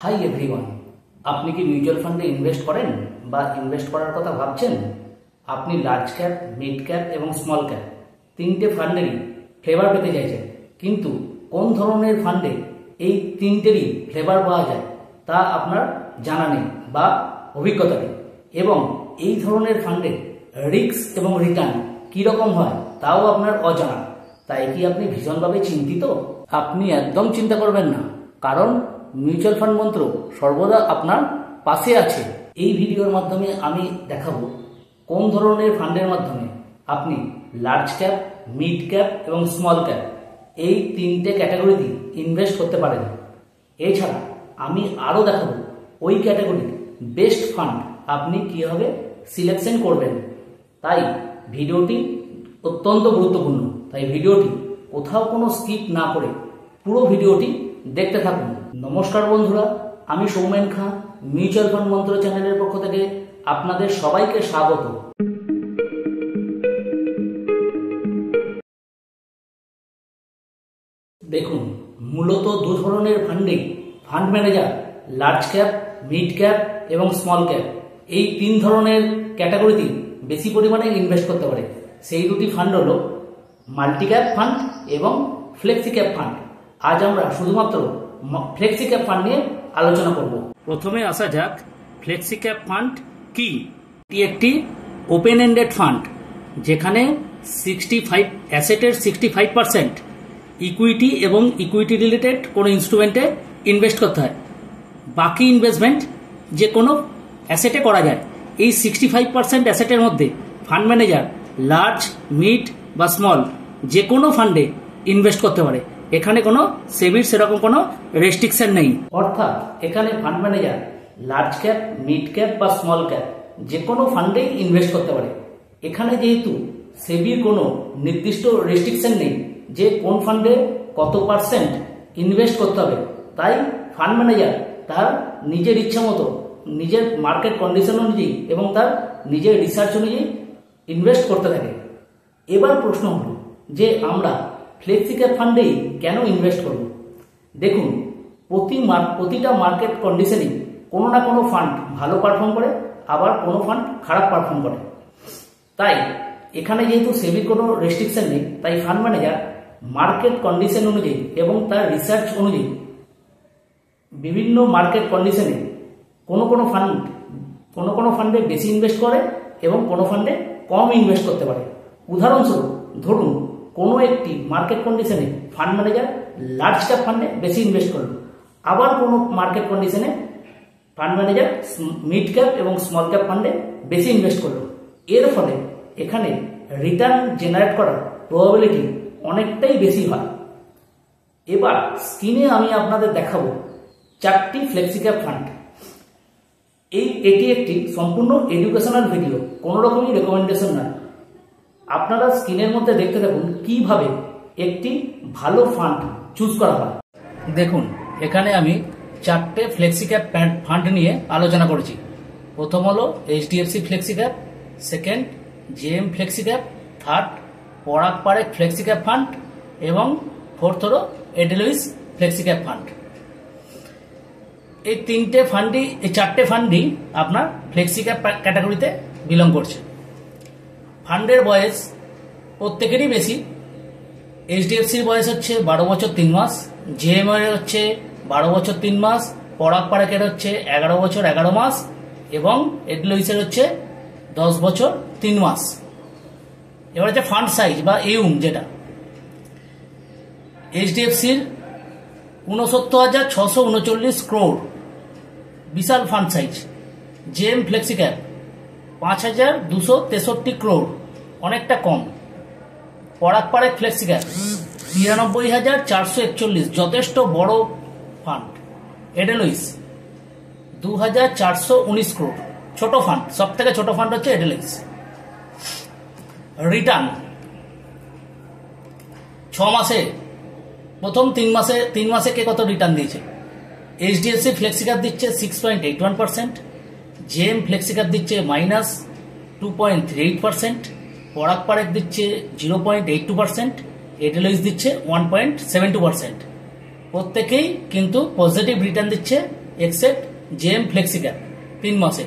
Hi everyone, আপনি কি mutual ফান্ডে ইনভেস্ট করেন বা ইনভেস্ট করার কথা ভাবছেন? আপনি লার্জ ক্যাপ, মিড ক্যাপ এবং স্মল ক্যাপ তিনটে ফান্ডেরই ফ্লেভার পেতে চাইছেন, কিন্তু কোন ধরনের ফান্ডে এই তিনটেরই ফ্লেভার পাওয়া যায় তা আপনার জানা নেই বা অভিজ্ঞতা নেই, এবং এই ধরনের ফান্ডে রিস্ক এবং রিটার্ন কীরকম হয় তাও আপনার অজানা। তাই কি আপনি ভীষণভাবে চিন্তিত? আপনি একদম চিন্তা করবেন না, কারণ মিউচুয়াল ফান্ড মন্ত্র সর্বদা আপনার পাশে আছে। এই ভিডিওর মাধ্যমে আমি দেখাবো কোন ধরনের ফান্ডের মাধ্যমে আপনি লার্জ ক্যাপ, মিড ক্যাপ এবং স্মল ক্যাপ এই তিনটে ক্যাটাগরিতে ইনভেস্ট করতে পারেন। এছাড়া আমি আরও দেখাবো ওই ক্যাটাগরির বেস্ট ফান্ড আপনি কীভাবে সিলেকশন করবেন। তাই ভিডিওটি অত্যন্ত গুরুত্বপূর্ণ, তাই ভিডিওটি কোথাও কোনো স্কিপ না করে পুরো ভিডিওটি দেখতে থাকুন। নমস্কার বন্ধুরা, আমি সৌমেন খাঁ, মিউচুয়াল ফান্ড মন্ত্র চ্যানেলের পক্ষ থেকে আপনাদের সবাইকে স্বাগত। দেখুন, মূলত দু ধরনের ফান্ডেই fund manager large cap, mid cap এবং স্মল ক্যাপ এই তিন ধরনের ক্যাটাগরিতে বেশি পরিমাণে ইনভেস্ট করতে পারে। সেই দুটি ফান্ড হলো মাল্টি ক্যাপ ফান্ড এবং ফ্লেক্সি ক্যাপ ফান্ড। আজ আমরা শুধুমাত্র ফ্লেক্সি ক্যাপ ফান্ড নিয়ে আলোচনা করব। প্রথমে আসা যাক ফ্লেক্সি ক্যাপ ফান্ড কি। এটি একটি ওপেন এন্ডেড ফান্ড, যেখানে 65 অ্যাসেটের 65% ইকুইটি এবং ইকুইটি রিলেটেড কোনো ইনস্ট্রুমেন্টে ইনভেস্ট করতে হয়। বাকি ইনভেস্টমেন্ট যে কোনো অ্যাসেটে করা যায়। এই 65% অ্যাসেটের মধ্যে ফান্ড ম্যানেজার লার্জ, মিড বা স্মল যে কোনো ফান্ডে ইনভেস্ট করতে পারে। এখানে কোনো সেবির সেরকম কোনো রেস্ট্রিকশন নেই, অর্থাৎ এখানে fund manager large cap, mid cap বা স্মল ক্যাপ যে কোনো ফান্ডে ইনভেস্ট করতে পারে। এখানে যেহেতু সেবির কোনো নির্দিষ্ট রেস্ট্রিকশন নেই যে কোন ফান্ডে কত পার্সেন্ট ইনভেস্ট করতে হবে, তাই ফান্ড ম্যানেজার তার নিজের ইচ্ছা মতো, নিজের মার্কেট কন্ডিশন অনুযায়ী এবং তার নিজের রিসার্চ অনুযায়ী ইনভেস্ট করতে থাকে। এবার প্রশ্ন হলো যে আমরা ফ্লেক্সি ক্যাপ ফান্ডেই কেন ইনভেস্ট করব? দেখুন, প্রতিটা মার্কেট কন্ডিশনে কোনো না কোনো ফান্ড ভালো পারফর্ম করে, আবার কোনো ফান্ড খারাপ পারফর্ম করে। তাই এখানে যেহেতু সেবির কোনো রেস্ট্রিকশন নেই, তাই ফান্ড ম্যানেজার মার্কেট কন্ডিশন অনুযায়ী এবং তার রিসার্চ অনুযায়ী বিভিন্ন মার্কেট কন্ডিশনে কোনো কোনো ফান্ডে বেশি ইনভেস্ট করে এবং কোনো ফান্ডে কম ইনভেস্ট করতে পারে। উদাহরণস্বরূপ ধরুন, কোনো একটি মার্কেট কন্ডিশনে ফান্ড ম্যানেজার লার্জ ক্যাপ ফান্ডে বেশি ইনভেস্ট করলো, আবার কোনো মার্কেট কন্ডিশনে ফান্ড ম্যানেজার মিড ক্যাপ এবং স্মল ক্যাপ ফান্ডে বেশি ইনভেস্ট করলো। এর ফলে এখানে রিটার্ন জেনারেট করার প্রবাবিলিটি অনেকটাই বেশি হয়। এবার স্ক্রিনে আমি আপনাদের দেখাবো 4টি ফ্লেক্সি ক্যাপ ফান্ড। এটি একটি সম্পূর্ণ এডুকেশনাল ভিডিও, কোনো রকমই রেকমেন্ডেশন নয়। আপনারা স্ক্রিনের মধ্যে দেখতে থাকুন কিভাবে একটি ভালো ফান্ড চুজ করা হয়। দেখুন, এখানে আমি 4টে ফ্লেক্সি ক্যাপ ফান্ড নিয়ে আলোচনা করেছি। প্রথম হলো HDFC flexi cap, second JM flexi cap, third পরাগ পারেখ ফ্লেক্সি ক্যাপ ফান্ড এবং ফোর্থ হলো এডেলউইস ফ্লেক্সি ক্যাপ ফান্ড। এই 4টে ফান্ডই আপনার ফ্লেক্সি ক্যাপ ক্যাটাগরিতে বিলং করছে। ফান্ডের বয়স প্রত্যেকেরই বেশি। এইচডিএফসির বয়স হচ্ছে 12 বছর 3 মাস, জেএম এর হচ্ছে 12 বছর 3 মাস, পরাগ পারেখের হচ্ছে 11 বছর 11 মাস এবং এডেলউইসের হচ্ছে 10 বছর 3 মাস। এবার হচ্ছে ফান্ড সাইজ বা ইউম, যেটা এইচডিএফসির 69,639 ক্রোড়, বিশাল fund size. JM flexi cap 5,263 crore, অনেকটা কম। পরাগ পারেখ ফ্লেক্সি ক্যাপ 93,441, যথেষ্ট বড় ফান্ড। এডেলউইস 2,419 ক্রোড়, ছোট ফান্ড। সব থেকে ছোট ফান্ড হচ্ছে এডেলউইস। রিটার্ন 6 মাসে, প্রথম 3 মাসে কে কত রিটার্ন দিয়েছে? এইচডিএফসি ফ্লেক্সি ক্যাপ দিচ্ছে 6.81%, জেএম ফ্লেক্সি ক্যাপ দিচ্ছে -2.38%, পরাগ পারেখ দিচ্ছে 0.82%, এডেলউইস দিচ্ছে 1.72%। প্রত্যেকেই কিন্তু পজিটিভ রিটার্ন দিচ্ছে এক্সেপ্ট জেএম ফ্লেক্সি ক্যাপ 3 মাসে।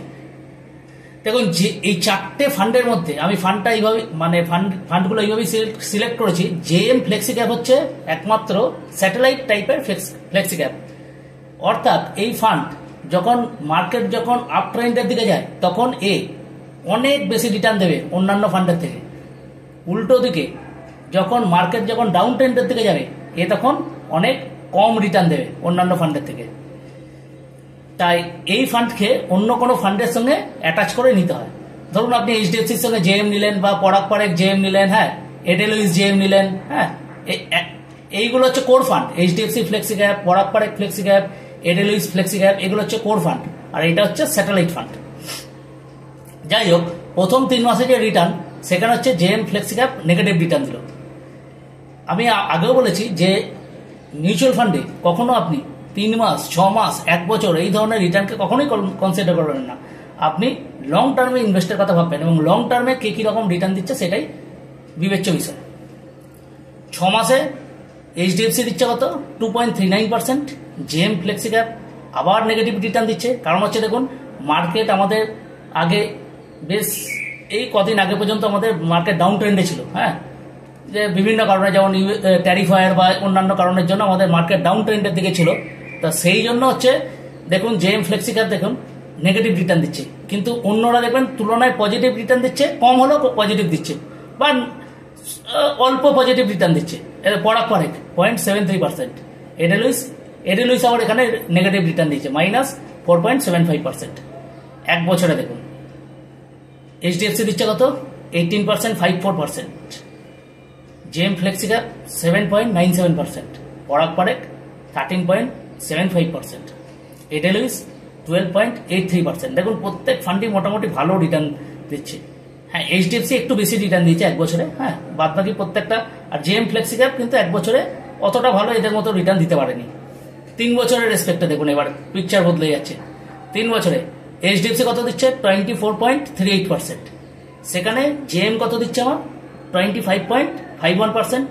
দেখুন যে এই 4টে ফান্ডের মধ্যে আমি ফান্ডটা এইভাবে মানে ফান্ডগুলো এইভাবেই সিলেক্ট করেছি। জেএম ফ্লেক্সি ক্যাপ হচ্ছে একমাত্র স্যাটেলাইট টাইপের ফ্লেক্সি ক্যাপ, অর্থাৎ এই ফান্ড যখন মার্কেট যখন আপ ট্রেন্ডের দিকে যায় তখন এ অনেক বেশি রিটার্ন দেবে অন্যান্য ফান্ডের থেকে। উল্টো দিকে যখন মার্কেট যখন ডাউন ট্রেন্ডের দিকে যাবে এ তখন অনেক কম রিটার্ন দেবে অন্যান্য ফান্ডের থেকে। তাই এই ফান্ডকে অন্য কোনো ফান্ডের সঙ্গে অ্যাটাচ করে নিতে হয়। ধরুন আপনি এইচডিএফসির সঙ্গে জেএম নিলেন বা পরাগ পারেখ জেএম নিলেন, হ্যাঁ, এডেলউইস জেএম নিলেন, হ্যাঁ, এইগুলো হচ্ছে core fund. HDFC flexi cap, Parag Parekh flexi cap, Edelweiss flexi cap, এগুলো হচ্ছে কোর ফান্ড, আর এটা হচ্ছে স্যাটেলাইট ফান্ড। যাই হোক, প্রথম 3 মাসে যে রিটার্ন সেখানে হচ্ছে JM flexi cap negative return দিল। আমি আগেও বলেছি যে মিউচুয়াল ফান্ডে কখনো আপনি 3 মাস, 6 মাস, 1 বছর এই ধরনের রিটার্নকে কখনোই কনসিডার করবেন না। আপনি লং টার্মে ইনভেস্টের কথা ভাববেন এবং লং টার্মে কে কি রকম রিটার্ন দিচ্ছে সেটাই বিবেচ্য বিষয়। 6 মাসে এইচডিএফসি দিচ্ছে কত? 2.39%। জেএম ফ্লেক্সি ক্যাপ আবার নেগেটিভ রিটার্ন দিচ্ছে। কারণ হচ্ছে দেখুন মার্কেট আমাদের আগে বেশ এই কদিন আগে পর্যন্ত আমাদের মার্কেট ডাউন ট্রেন্ডে ছিল, হ্যাঁ, যে বিভিন্ন কারণে যেমন ট্যারিফায়ার বা অন্যান্য কারণের জন্য আমাদের মার্কেট ডাউন ট্রেন্ডের দিকে ছিল। তা সেই জন্য হচ্ছে দেখুন জেএম ফ্লেক্সি ক্যাপ দেখুন নেগেটিভ রিটার্ন দিচ্ছে, কিন্তু অন্যরা দেখবেন তুলনায় পজিটিভ রিটার্ন দিচ্ছে, কম হলেও পজিটিভ দিচ্ছে বা অল্প পজিটিভ রিটার্ন দিচ্ছে। পরাগ পারেখ 0.73%, এডেলউইস আবার এখানে নেগেটিভ রিটার্ন দিচ্ছে -4.75%। 1 বছরে দেখুন এইচডিএফসি দিচ্ছে কত? 18.54%, জেএম ফ্লেক্সি ক্যাপ 7.97%, পরাগ পারেখ 13.75%, এডেলউইস 12.83%। দেখুন প্রত্যেক ফান্ডই মোটামুটি ভালো রিটার্ন দিচ্ছে। হ্যাঁ, এইচডিএফসি একটু বেশি রিটার্ন দিয়েছে 1 বছরে, হ্যাঁ, বাদ বাকি প্রত্যেকটা। আর জেএম ফ্লেক্সি ক্যাপ কিন্তু 1 বছরে অতটা ভালো এদের মতো রিটার্ন দিতে পারেনি। 3 বছরের রেসপেক্টে দেখুন এবার পিকচার বদলে যাচ্ছে। 3 বছরে এইচডিএফসি কত দিচ্ছে? 24.38%। সেখানে জেএম কত দিচ্ছে আমার? 25.51%।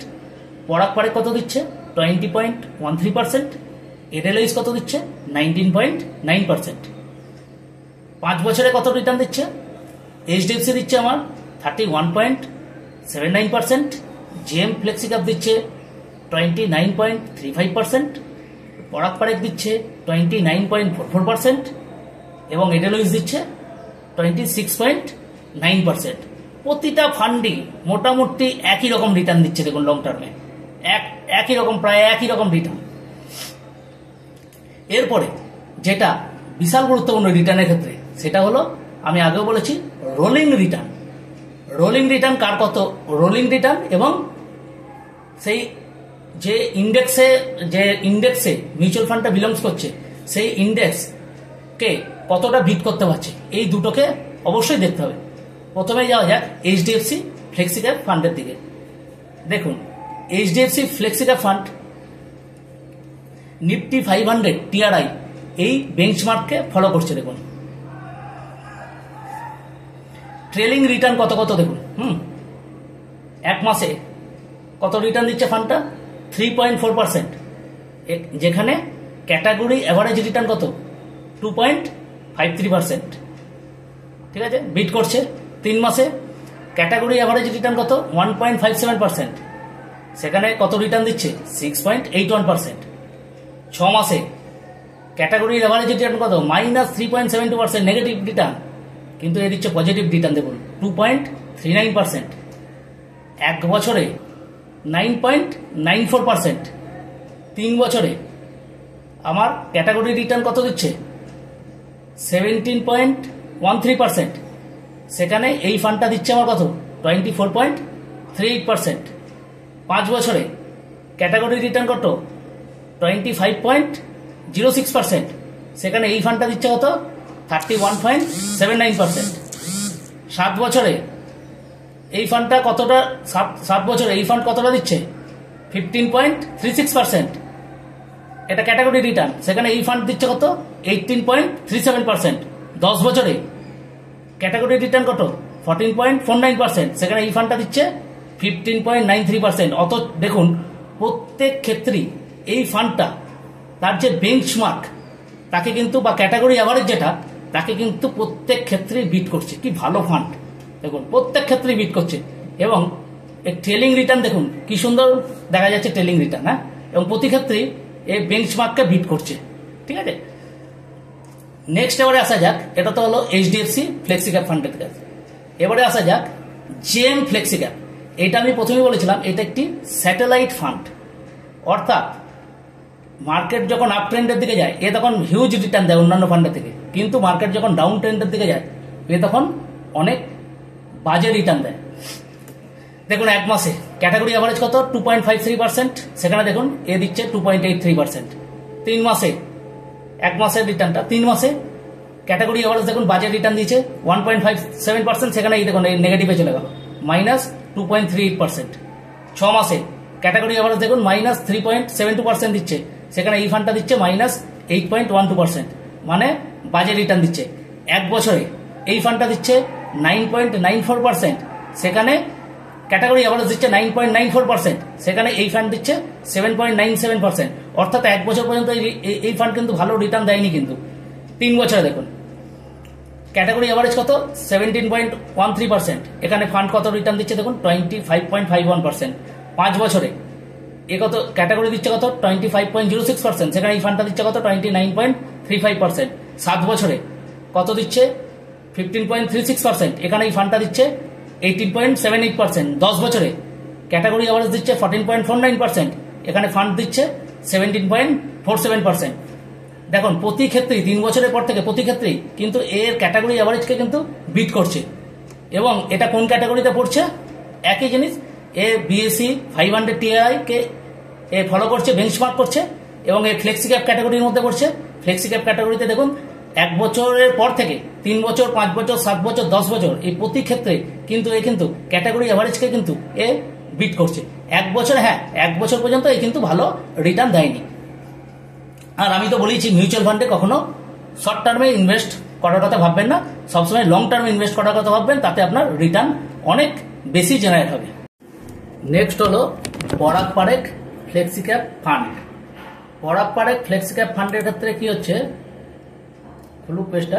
পরাগ পারেখ কত দিচ্ছে? 20.13%। এডেলউইস কত দিচ্ছে? 19.9%। 5 বছরে কত রিটার্ন দিচ্ছে? এইচডিএফসি দিচ্ছে আমার 31.79%, জেএম ফ্লেক্সি ক্যাপ দিচ্ছে 29.35%, পরাগ পারেখ দিচ্ছে 29.44% এবং এডেলউইস দিচ্ছে 26.9%। প্রতিটা ফান্ডই মোটামুটি একই রকম রিটার্ন দিচ্ছে দেখুন লং টার্মে, একই রকম, প্রায় একই রকম রিটার্ন। এরপরে যেটা বিশাল গুরুত্বপূর্ণ রিটার্নের ক্ষেত্রে সেটা হলো আমি আগেও বলেছি রোলিং রিটার্ন। রোলিং রিটার্ন কার কত? রোলিং রিটার্ন এবং সেই যে ইন্ডেক্সে মিউচুয়াল ফান্ডটা বিলংস করছে সেই ইন্ডেক্সকে কতটা বিট করতে পারছে, এই দুটোকে অবশ্যই দেখতে হবে। প্রথমে যাওয়া যাক এইচডিএফসি ফ্লেক্সি ক্যাপ ফান্ডের দিকে। দেখুন HDFC flexi cap fund Nifty 500 TRI এই বেঞ্চমার্ককে ফলো করছে। দেখুন ট্রেলিং রিটার্ন কত কত দেখুন। 1 মাসে কত রিটার্ন দিচ্ছে ফান্ডটা? 3.4%, যেখানে ক্যাটাগরি অ্যাভারেজ রিটার্ন কত? 2.53%। ঠিক আছে, বিট করছে। 3 মাসে ক্যাটাগরি অ্যাভারেজ রিটার্ন কত? 1.57%, সেখানে কত রিটার্ন দিচ্ছে? 6.81%। 6 মাসে ক্যাটাগরির অ্যাভারেজ রিটার্ন কত? -3.72% নেগেটিভ রিটার্ন, কিন্তু এ দিচ্ছে পজিটিভ রিটার্ন দেখুন 2.39%। 1 বছরে 9.94%। 3 বছরে আমার ক্যাটাগরি রিটার্ন কত দিচ্ছে? 17.13%, সেখানে এই ফান্ডটা দিচ্ছে আমার কত? 24.38%। 5 বছরে ক্যাটাগরি রিটার্ন কত? 25.06%, সেখানে এই ফান্ডটা দিচ্ছে কত? 31.79%। 7 বছরে এই ফান্ডটা কতটা? 7 বছরে এই ফান্ড কতটা দিচ্ছে? 15.36%, এটা ক্যাটাগরি রিটার্ন, সেখানে এই ফান্ড দিচ্ছে কত? 18.37%। 10 বছরে ক্যাটাগরি রিটার্ন কত? 14.49%, সেখানে এই ফান্ডটা দিচ্ছে 15.93%। অত দেখুন প্রত্যেক ক্ষেত্রেই এই ফান্ডটা তার যে বেঞ্চমার্ক তাকে কিন্তু, বা ক্যাটাগরি অ্যাভারেজ যেটা, তাকে কিন্তু প্রত্যেক ক্ষেত্রেই বিট করছে। কি ভালো ফান্ড দেখুন, প্রত্যেক ক্ষেত্রেই বিট করছে। এবং ট্রেলিং রিটার্ন দেখুন কি সুন্দর দেখা যাচ্ছে, ট্রেলিং রিটার্ন, হ্যাঁ, এবং প্রতি ক্ষেত্রেই এই বেঞ্চমার্ককে বিট করছে। ঠিক আছে, নেক্সট এবারে আসা যাক, এটা তো হলো এইচডিএফসি ফ্লেক্সি ক্যাপ ফান্ডের কাছে। এবারে আসা যাক জেম ফ্লেক্সি ক্যাপ। এটা আমি প্রথমেই বলেছিলাম, এটা একটি স্যাটেলাইট ফান্ড, অর্থাৎ মার্কেট যখন আপ ট্রেন্ডের দিকে যায় এ তখন হিউজ রিটার্ন দেয় অন্যান্য ফান্ডের থেকে, কিন্তু মার্কেট যখন ডাউন ট্রেন্ডের দিকে যায় এ তখন অনেক বাজে রিটার্ন দেয়। দেখুন এক মাসে ক্যাটাগরি অ্যাভারেজ কত, 2.53%, সেখানে দেখুন এ দিচ্ছে 2.83%। 3 মাসে, এক মাসের রিটার্নটা 3 মাসে ক্যাটাগরি অ্যাভারেজ দেখুন বাজে রিটার্ন দিচ্ছে 1.57%, সেখানে এই দেখুন এই নেগেটিভে চলে গেল, -2.38%। 6 মাসে ক্যাটাগরি অ্যাভারেজ দেখুন -3.72% দিচ্ছে, সেখানে এই ফান্ডটা দিচ্ছে -8.12%, মানে বাজে রিটার্ন দিচ্ছে। এক বছরে এই ফান্ডটা দিচ্ছে 9.94%, সেখানে ক্যাটাগরি অ্যাভারেজ দিচ্ছে 9.94%, সেখানে এই ফান্ড দিচ্ছে 7.97%। অর্থাৎ এক বছর পর্যন্ত এই ফান্ড কিন্তু ভালো রিটার্ন দেয়নি। কিন্তু 3 বছরে দেখুন ক্যাটাগরি অ্যাভারেজ কত, 17.13%, এখানে ফান্ড কত রিটার্ন দিচ্ছে দেখুন 25.51%। 5 বছরে এ কত ক্যাটাগরি দিচ্ছে কত, 25.06%, সেখানে এই ফান্ডটা দিচ্ছে কত, 29.35%। 7 বছরে কত দিচ্ছে, 15.36%, এখানে এই ফান্ডটা দিচ্ছে 18.78%। 10 বছরে ক্যাটাগরি অ্যাভারেজ দিচ্ছে 14.49%, এখানে ফান্ড দিচ্ছে 17.47%। দেখুন প্রতি ক্ষেত্রেই 3 বছরের পর থেকে প্রতি ক্ষেত্রেই কিন্তু এর ক্যাটাগরি অ্যাভারেজকে কিন্তু বিট করছে। এবং এটা কোন ক্যাটাগরিতে পড়ছে, একই জিনিস, এ BSc 500 TRI K a follow করছে, বেঞ্চমার্ক করছে, এবং এ ফ্লেক্সি ক্যাপ ক্যাটাগরির মধ্যে পড়ছে। ফ্লেক্সি ক্যাপ ক্যাটাগরিতে দেখুন 1 বছরের পর থেকে 3 বছর, 5 বছর, 7 বছর, 10 বছর, এই প্রতি ক্ষেত্রে কিন্তু এ কিন্তু ক্যাটাগরি অ্যাভারেজকে কিন্তু এ বিট করছে। 1 বছর, হ্যাঁ 1 বছর পর্যন্ত এ কিন্তু ভালো রিটার্ন দেয়নি। আর আমি তো বলেছি মিউচুয়াল ফান্ডে কখনো শর্ট টার্মে ইনভেস্ট করার কথা ভাববেন না, সবসময় লং টার্মে ইনভেস্ট করার কথা ভাববেন, তাতে আপনার রিটার্ন অনেক বেশি জেনারেট হবে। নেক্সট হলো পরাগ পারেখ ফ্লেক্সি ক্যাপ ফান্ড। পরাগ পারেখ ফ্লেক্সি ক্যাপ ফান্ডের ক্ষেত্রে কি হচ্ছে, খুলুক পেজটা।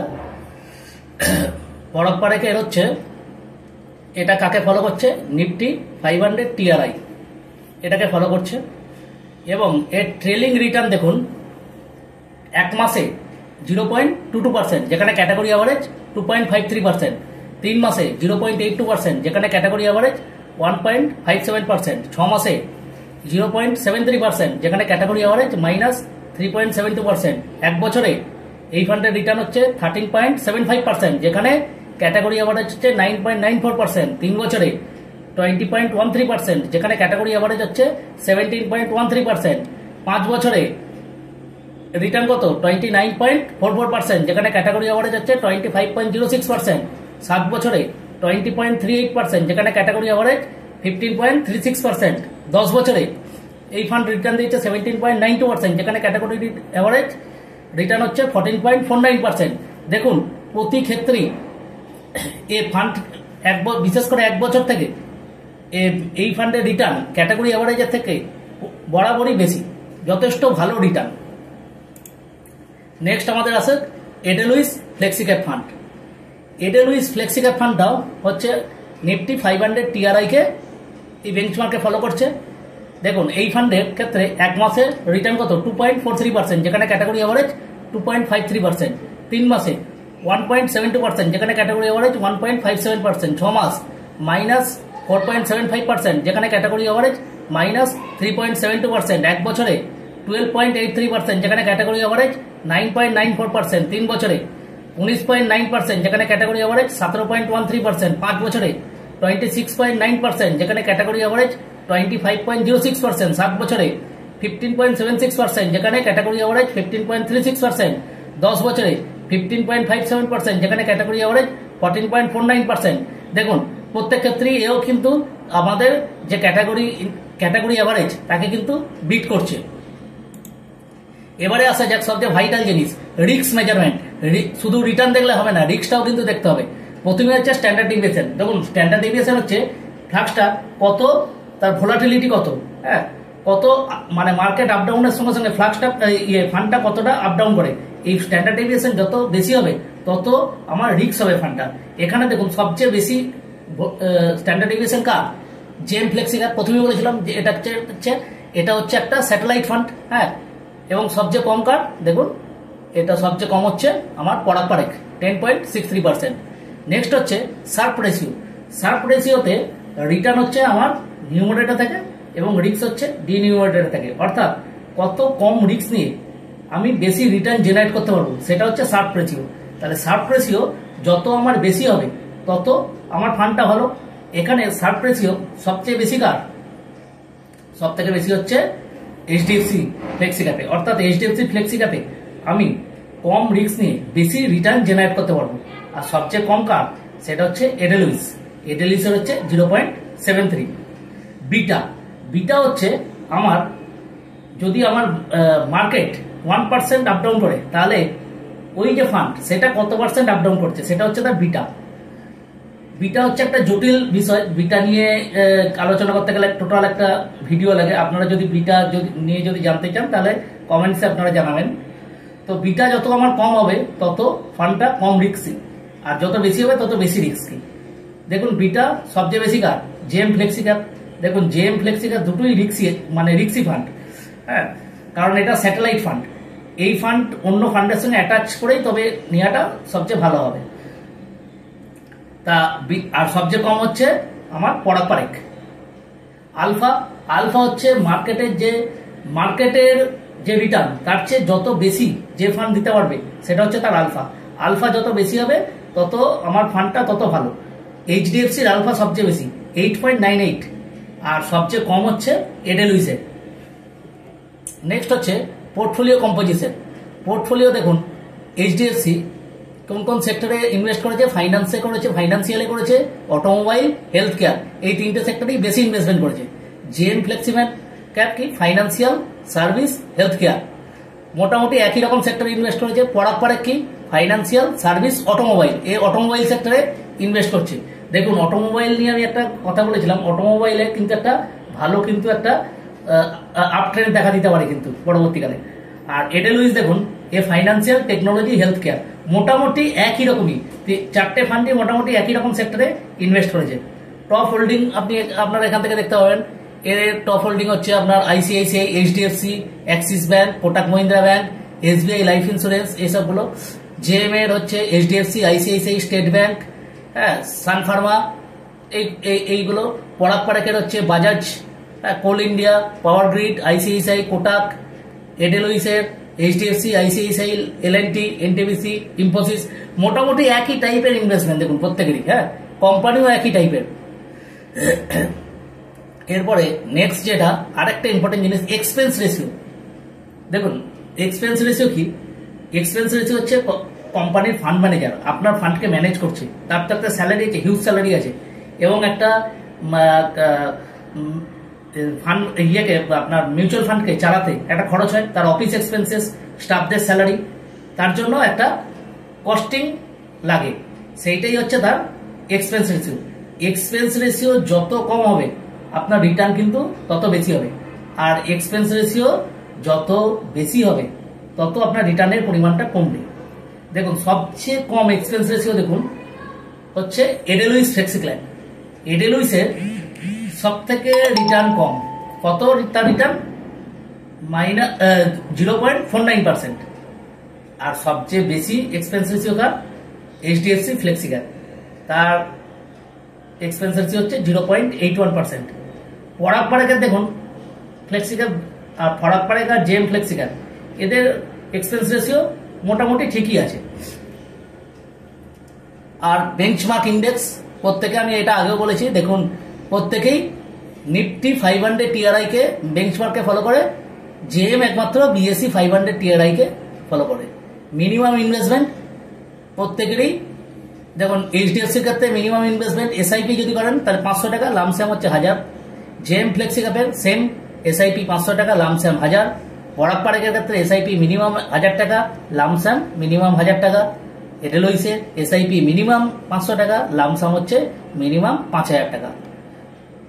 পরাগ পারেখের হচ্ছে, এটা কাকে ফলো করছে, নিফটি 500 TRI এটাকে ফলো করছে। এবং এর ট্রেলিং রিটার্ন দেখুন এক মাসে 0.22%, যেখানে ক্যাটাগরি অ্যাভারেজ 2.53%। 3 মাসে 0.82%, যেখানে ক্যাটাগরি অ্যাভারেজ 1.57%। 6 মাসে 0.73%, যেখানে ক্যাটাগরি অ্যাভারেজ -3.72%। এক বছরে এই ফান্ডের রিটার্ন হচ্ছে 13.75%, যেখানে ক্যাটাগরি অ্যাভারেজ হচ্ছে 9.94%। 3 বছরে 20.13%, যেখানে ক্যাটাগরি অ্যাভারেজ হচ্ছে 17.13%। 5 বছরে রিটার্ন কত, 29.44%, যেখানে ক্যাটাগরি অ্যাভারেজ হচ্ছে 25.06%। 7 বছরে 20.38%, যেখানে ক্যাটাগরি অ্যাভারেজ 15.36%। 10 বছরে এই ফান্ড রিটার্ন দিচ্ছে 17.92%, যেখানে ক্যাটাগরি অ্যাভারেজ রিটার্ন হচ্ছে 14.49%। দেখুন প্রতি ক্ষেত্রেই এ ফান্ড বিশেষ করে 1 বছর থেকে এই ফান্ডের রিটার্ন ক্যাটাগরি অ্যাভারেজের থেকে বরাবরই বেশি, যথেষ্ট ভালো রিটার্ন। নেক্সট আমাদের আছে Edelweiss flexi cap fund. Edelweiss flexi cap ফান্ডটাও হচ্ছে নিফটি 500 TRI কে এই বেঞ্চমার্কে ফলো করছে। দেখুন এই ফান্ডের ক্ষেত্রে 1 মাসে রিটার্ন কত, 2.43%, যেখানে ক্যাটাগরি অ্যাভারেজ 2.53%। 3 মাসে 1.72%, যেখানে ক্যাটাগরি অ্যাভারেজ 1.57%। 6 মাস -4.75%, যেখানে ক্যাটাগরি অ্যাভারেজ -3.72%। 1 বছরে 12.83%, যেখানে ক্যাটাগরি অ্যাভারেজ 9.94%। 3 বছরে 19.9%, যেখানে ক্যাটাগরি অ্যাভারেজ 17.13%। 5 বছরে 26.9%, যেখানে ক্যাটাগরি অ্যাভারেজ 25.06%। 7 বছরে 15.76%, যেখানে ক্যাটাগরি অ্যাভারেজ 15.36%। 10 বছরে 15.57%, যেখানে ক্যাটাগরি অ্যাভারেজ 14.49%। দেখুন প্রত্যেক ক্ষেত্রেই এও কিন্তু আমাদের যে ক্যাটাগরি অ্যাভারেজ তাকে কিন্তু বিট করছে। এবারে আসা যাক সবচেয়ে ভাইটাল জিনিস, রিস্ক মেজারমেন্ট। শুধু রিটার্ন দেখলে হবে না, রিস্কটাও কিন্তু দেখতে হবে। প্রথমে হচ্ছে স্ট্যান্ডার্ড ডেভিয়েশন। দেখুন স্ট্যান্ডার্ড ডেভিয়েশন হচ্ছে ফ্লাক্সটা কত, তার ভোলাটিলিটি কত, হ্যাঁ কত, মানে মার্কেট আপডাউনের সঙ্গে সঙ্গে ফ্লাক্সটা ফান্ডটা কতটা আপডাউন করে, এই স্ট্যান্ডার্ড ডেভিয়েশন যত বেশি হবে তত আমার রিস্ক হবে ফান্ডটা। এখানে দেখুন সবচেয়ে বেশি স্ট্যান্ডার্ড ডেভিয়েশন কার, জেএম ফ্লেক্সি ক্যাপ। প্রথমে বলেছিলাম যে এটা হচ্ছে একটা স্যাটেলাইট ফান্ড, হ্যাঁ। এবং সবচেয়ে কম কার দেখুন, এটা সবচেয়ে কম হচ্ছে আমার পরাগ পারেখ 10.63%। নেক্সট হচ্ছে শার্প রেশিও। শার্প রেশিওতে রিটার্ন হচ্ছে আমার নিউমারেটর থাকে এবং রিস্ক হচ্ছে ডিনিউমারেটর থাকে, অর্থাৎ কত কম রিস্ক নিয়ে আমি বেশি রিটার্ন জেনারেট করতে পারবো, সেটা হচ্ছে শার্প রেশিও। তাহলে শার্প রেশিও যত আমার বেশি হবে তত আমার ফান্ডটা ভালো। এখানে শার্প রেশিও সবচেয়ে বেশি কার, সব থেকে বেশি হচ্ছে এইচডিএফসি ফ্লেক্সি ক্যাপে, অর্থাৎ এইচডিএফসি ফ্লেক্সি ক্যাপে আমি কম রিস্ক নিয়ে বেশি রিটার্ন জেনারেট করতে পারবো। আর সবচেয়ে কম কার, সেটা হচ্ছে এডেলুইস। এডেলুইসের হচ্ছে 0.73। বিটা হচ্ছে আমার, যদি আমার মার্কেট 1% আপ ডাউন করে তাহলে ওই যে ফান্ড সেটা কত পার্সেন্ট আপ ডাউন করছে, সেটা হচ্ছে তার বিটা হচ্ছে একটা জটিল বিষয়। বিটা নিয়ে আলোচনা করতে গেলে টোটাল একটা ভিডিও লাগে। আপনারা যদি বিটা নিয়ে যদি জানতে চান তাহলে কমেন্টসে আপনারা জানাবেন। তো বিটা যত আমার কম হবে তত ফান্ডটা কম রিস্কি, আর যত বেশি হবে তত বেশি রিস্কি। দেখুন বিটা সবচেয়ে বেশি কার, জেএম ফ্লেক্সি ক্যাপ। দেখুন জেএম ফ্লেক্সি ক্যাপ দুটোই রিস্কি, মানে রিস্কি ফান্ড, হ্যাঁ, কারণ এটা স্যাটেলাইট ফান্ড। এই ফান্ড অন্য ফান্ডের সঙ্গে অ্যাটাচ করেই তবে নেওয়াটা সবচেয়ে ভালো হবে। তা আর সবচেয়ে কম হচ্ছে আমার পরাগ পারেখ। আলফা হচ্ছে মার্কেটের যে রিটার্ন তার চেয়ে যত বেশি যে ফান্ড দিতে পারবে সেটা হচ্ছে তার আলফা যত বেশি হবে তত আমার ফান্ডটা তত ভালো। এইচডিএফসির আলফা সবচেয়ে বেশি 8.98, আর সবচেয়ে কম হচ্ছে এডেলুইসের। নেক্সট হচ্ছে পোর্টফোলিও কম্পোজিশন। পোর্টফোলিও দেখুন এইচডিএফসি কোন কোন সেক্টরে ইনভেস্ট করেছে, ফাইন্যান্সে করেছে, ফাইন্যান্সিয়ালে করেছে, অটোমোবাইল, হেলথ কেয়ার, এই তিনটে সেক্টরেই বেশি ইনভেস্টমেন্ট করেছে। জেএম ফ্লেক্সি ক্যাপ কি, ফাইন্যান্সিয়াল, সার্ভিস, হেলথ কেয়ার, মোটামুটি একই রকম সেক্টরে ইনভেস্ট করেছে। পরাগ পারেখ কি, ফাইন্যান্সিয়াল, সার্ভিস, অটোমোবাইল, এই অটোমোবাইল সেক্টরে ইনভেস্ট করছে। দেখুন অটোমোবাইল নিয়ে আমি একটা কথা বলেছিলাম, অটোমোবাইলে কিন্তু একটা ভালো কিন্তু একটা আপ ট্রেন্ড দেখা দিতে পারে কিন্তু পরবর্তীকালে। আর এডেলুইস দেখুন, এ ফাইন্যান্সিয়াল, টেকনোলজি, হেলথ কেয়ার, মোটামুটি একই রকমই, চারটে ফান্ডই মোটামুটি একই রকম সেক্টরে ইনভেস্ট করেছে। টপ হোল্ডিং আপনারা এখান থেকে দেখতে পাবেন। এর টপ হোল্ডিং হচ্ছে আপনার ICICI, HDFC, Axis bank, Kotak Mahindra bank, SBI life insurance, এইসবগুলো। জেএম এর হচ্ছে এইচডিএফসি, আইসিআইসিআই, স্টেট ব্যাংক, হ্যাঁ, সান ফার্মা, এইগুলো। পরাগ পারেখের হচ্ছে Bajaj, Coal India, Power Grid, ICICI, Kotak. এডেলুইসের HDFC, ICICI, L N T, NTPC, Infosys, মোটামুটি একই টাইপের ইনভেস্টমেন্ট দেখুন প্রত্যেকেরই, হ্যাঁ, কোম্পানিও একই টাইপের। এরপরে নেক্সট যেটা আরেকটা ইম্পর্টেন্ট জিনিস, এক্সপেন্স রেশিও। দেখুন এক্সপেন্স রেশিও কি, এক্সপেন্স রেশিও হচ্ছে কোম্পানির ফান্ড ম্যানেজার আপনার ফান্ডকে ম্যানেজ করছে, তার তো একটা স্যালারি আছে, হিউজ স্যালারি আছে, এবং একটা ফান্ড ইয়েকে আপনার মিউচুয়াল ফান্ডকে চালাতে একটা খরচ হয়, তার অফিস এক্সপেন্সেস, স্টাফদের স্যালারি, তার জন্য একটা কস্টিং লাগে, সেইটাই হচ্ছে তার এক্সপেন্স রেশিও। এক্সপেন্স রেশিও যত কম হবে আপনার রিটার্ন কিন্তু তত বেশি হবে, আর এক্সপেন্স রেশিও যত বেশি হবে তত আপনার রিটার্নের পরিমাণটা কমবে। দেখুন সবচেয়ে কম এক্সপেন্স রেশিও দেখুন হচ্ছে এডেলুইস ফ্লেক্সি ক্যাপ। এডেলুইসের সব থেকে রিটার্ন কম, কত তার রিটার্ন, -0.49%। আর সবচেয়ে বেশি এক্সপেন্স রেশিও কার, এইচডিএফসি ফ্লেক্সি ক্যাপ, তার এক্সপেন্স রেশিও হচ্ছে 0.81%। পরাগ পারেখের দেখুন ফ্লেক্সি ক্যাপ আর পরাগ পারেখ আর জেএম ফ্লেক্সি ক্যাপ, এদের এক্সপেন্স রেশিও মোটামুটি ঠিকই আছে। আর বেঞ্চমার্ক ইন্ডেক্স, প্রত্যেকে আমি এটা আগেও বলেছি, দেখুন প্রত্যেকেই নিফটি 500 টিআরআই কে বেঞ্চমার্কে ফলো করে, জেএম একমাত্র বিএসসি 500 টিআরআই কে ফলো করে। মিনিমাম ইনভেস্টমেন্ট প্রত্যেকেরই, দেখুন এইচডিএফসির ক্ষেত্রে মিনিমাম ইনভেস্টমেন্ট এসআইপি যদি করেন তাহলে 500 টাকা, লামস্যাম হচ্ছে 1000। জেএম ফ্লেক্সি ক্যাপের সেম এসআইপি 500 টাকা, লামস্যাম 1000। পরাগ পারেখের ক্ষেত্রে এসআইপি মিনিমাম 1000 টাকা, লামস্যাম মিনিমাম 1000 টাকা। এডেলুইসের এসআইপি মিনিমাম 500 টাকা, লামসাম হচ্ছে মিনিমাম 5000 টাকা।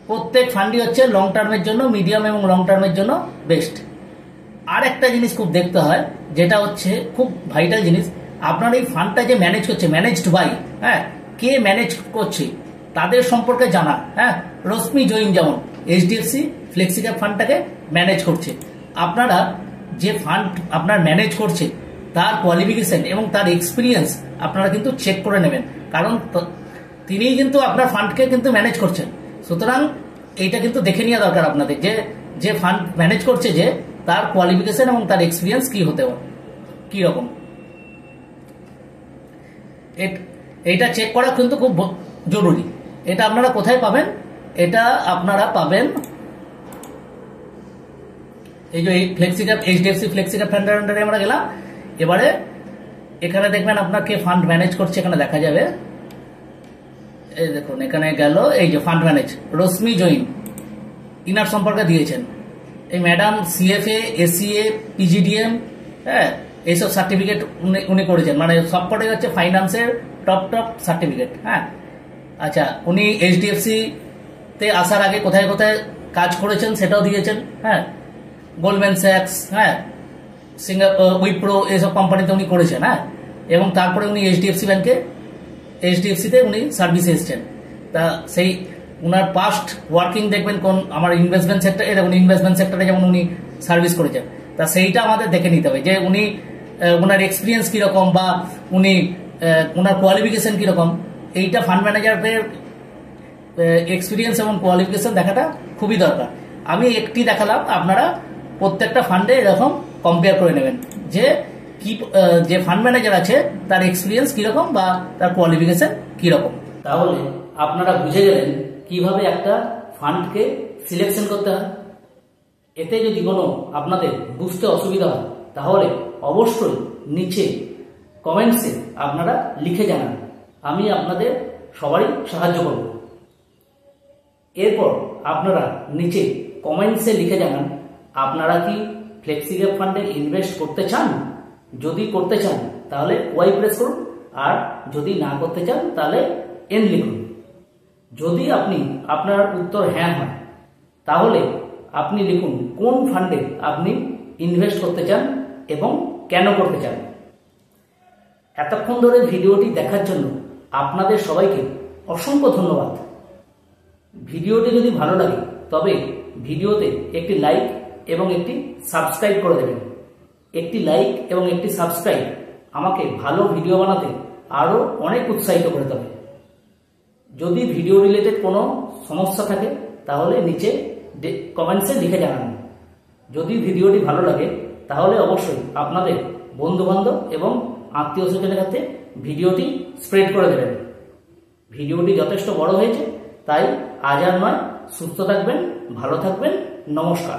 প্রত্যেক ফান্ডই হচ্ছে লং টার্মের জন্য, মিডিয়াম এবং লং টার্মের জন্য বেস্ট। আর একটা জিনিস খুব দেখতে হয়, যেটা হচ্ছে খুব ভাইটাল জিনিস, আপনার এই ফান্ডটা যে ম্যানেজ করছে, ম্যানেজড বাই, হ্যাঁ, কে ম্যানেজ করছে তাদের সম্পর্কে জানা। হ্যাঁ, রশ্মি জৈন যেমন এইচডিএফসি ফ্লেক্সিক্যাপ ফান্ডটাকে ম্যানেজ করছে, আপনারা যে ফান্ড আপনার ম্যানেজ করছে তার কোয়ালিফিকেশন এবং তার এক্সপিরিয়েন্স আপনারা কিন্তু চেক করে নেবেন, কারণ তিনিই কিন্তু আপনার ফান্ডকে কিন্তু ম্যানেজ করছেন। সুতরাং এইটা কিন্তু দেখে নেওয়া দরকার আপনাদের, যে ফান্ড ম্যানেজ করছে যে তার কোয়ালিফিকেশন এবং তার এক্সপিরিয়েন্স কি হতে পারে, কি রকম, এটা চেক করা কিন্তু খুব জরুরি। এটা আপনারা কোথায় পাবেন? এটা আপনারা পাবেন এই যে ফ্লেক্সিক্যাপ এইচডিএফসি ফ্লেক্সিক্যাপ ফান্ডের আন্ডারে আমরা গেলাম। এবারে এখানে দেখবেন আপনার কে ফান্ড ম্যানেজ করছে, এখানে দেখা যাবে। এই দেখুন এখানে গেল, এই যে ফান্ড ম্যানেজ রশ্মি জৈন, ইনার সম্পর্কে দিয়েছেন। এই ম্যাডাম সিএফএ, এসিএ, পিজিডিএম, হ্যাঁ, এইসব সার্টিফিকেট উনি করেছেন, মানে সবকটাই হচ্ছে ফাইন্যান্সের টপ সার্টিফিকেট। হ্যাঁ, আচ্ছা, উনি এইচডিএফসি তে আসার আগে কোথায় কোথায় কাজ করেছেন সেটাও দিয়েছেন। হ্যাঁ, গোল্ডম্যান স্যাক্স, হ্যাঁ, উইপ্রো, এইসব কোম্পানিতে উনি করেছেন। হ্যাঁ, এবং তারপরে উনি এইচডিএফসি ব্যাংকে, এইচডিএফসিতে উনি সার্ভিসে এসেছেন। তা সেই উনার পাস্ট ওয়ার্কিং দেখবেন কোন আমার ইনভেস্টমেন্ট সেক্টর, এরকম ইনভেস্টমেন্ট সেক্টরে যেমন উনি সার্ভিস করেছেন। তা সেইটা আমাদের দেখে নিতে হবে যে উনি ওনার এক্সপিরিয়েন্স কিরকম বা উনি ওনার কোয়ালিফিকেশন কিরকম। এইটা ফান্ড ম্যানেজারদের এক্সপিরিয়েন্স এবং কোয়ালিফিকেশন দেখাটা খুবই দরকার। আমি একটি দেখালাম, আপনারা প্রত্যেকটা ফান্ডে এরকম কম্পেয়ার করে নেবেন যে কি, যে ফান্ড ম্যানেজার আছে তার এক্সপিরিয়েন্স কিরকম বা তার কোয়ালিফিকেশন কিরকম। তাহলে আপনারা বুঝে গেলেন কিভাবে একটা ফান্ডকে সিলেকশন করতে হয়। এতে যদি কোনো আপনাদের বুঝতে অসুবিধা হয় তাহলে অবশ্যই নিচে কমেন্টসে আপনারা লিখে জানান, আমি আপনাদের সবারই সাহায্য করব। এরপর আপনারা নিচে কমেন্টসে লিখে জানান আপনারা কি ফ্লেক্সিক্যাপ ফান্ডে ইনভেস্ট করতে চান। যদি করতে চান তাহলে ওয়াই প্রেস করুন, আর যদি না করতে চান তাহলে এন লিখুন। যদি আপনার উত্তর হ্যাঁ হয় তাহলে আপনি লিখুন কোন ফান্ডে আপনি ইনভেস্ট করতে চান এবং কেন করতে চান। এতক্ষণ ধরে ভিডিওটি দেখার জন্য আপনাদের সবাইকে অসংখ্য ধন্যবাদ। ভিডিওটি যদি ভালো লাগে তবে ভিডিওতে একটি লাইক এবং একটি সাবস্ক্রাইব করে দেবেন। একটি লাইক এবং একটি সাবস্ক্রাইব আমাকে ভালো ভিডিও বানাতে আরও অনেক উৎসাহিত করে দেবে। যদি ভিডিও রিলেটেড কোনো সমস্যা থাকে তাহলে নিচে কমেন্টসে লিখে জানান। যদি ভিডিওটি ভালো লাগে তাহলে অবশ্যই আপনাদের বন্ধুবান্ধব এবং আত্মীয় স্বজনের কাছে ভিডিওটি স্প্রেড করে দেবেন। ভিডিওটি যথেষ্ট বড় হয়েছে, তাই আজ আর নয়, সুস্থ থাকবেন, ভালো থাকবেন, নমস্কার।